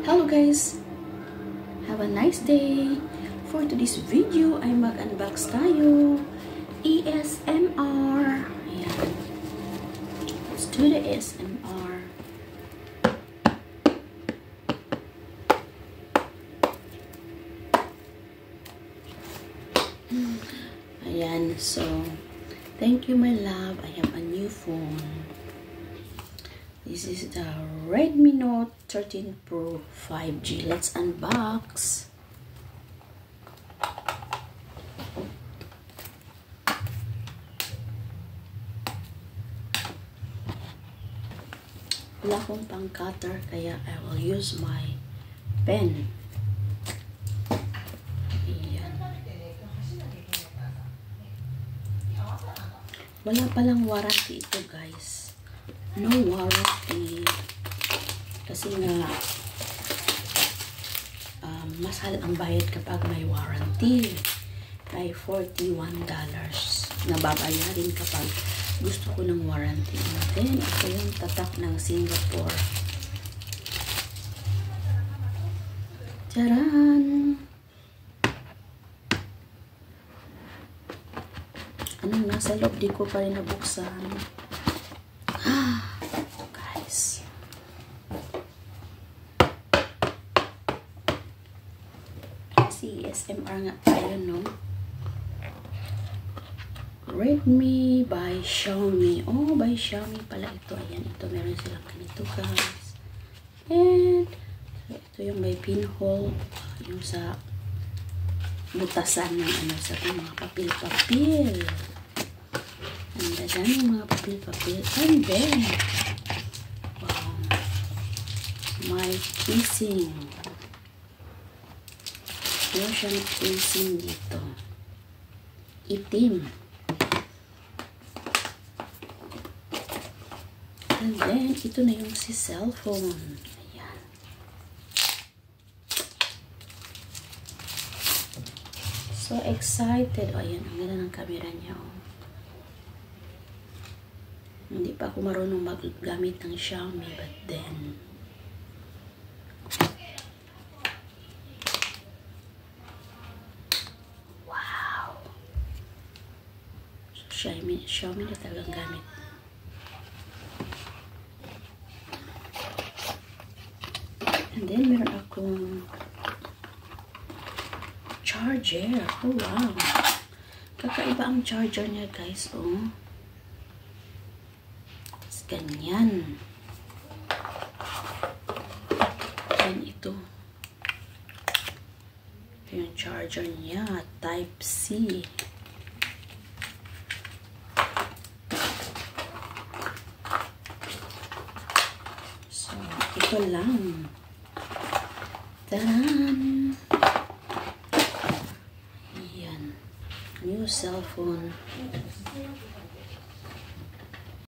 Hello guys! Have a nice day! For today's video ay mag-unbox tayo. ASMR. Ayan. Let's do the ASMR. Ayan. So, thank you my love. I have a new phone. This is the Redmi Note 13 Pro 5G. Let's unbox. Wala akong pang cutter kaya I will use my pen. Ayan. Wala palang warranty ito guys. No warranty. Kasi nga mahal ang bayad kapag may warranty. Ay $41 na babayarin kapag gusto ko ng warranty. And then, ito yung tatak ng Singapore. Charan! Anong nasa loob? Di ko pa rin nabuksan. Guys. Kasi ASMR nga tayo, no? Redmi by Xiaomi. Oh, by Xiaomi pala ito. Ayan, ito. Meron silang ganito, guys. And, ito yung may pinhole. Yung sa butasan ng ano, sa mga papel-papel. And then, yung mga papel-papel. And then, wow, my casing. Meron siyang casing dito. Itim. And then, ito na yung si cellphone. Ayan. So excited. O, ayan. Ang ganda ng camera niya. Oh. Hindi pa ako marunong maggamit ng Xiaomi. But then, wow. So, Xiaomi na talagang gamit. And then, meron akong charger. Oh, wow. Kakaiba ang charger niya, guys. Oh. It's ganyan. And ito. Ito yung charger niya. Type C. So, ito lang. Taran! Ayan. New cellphone.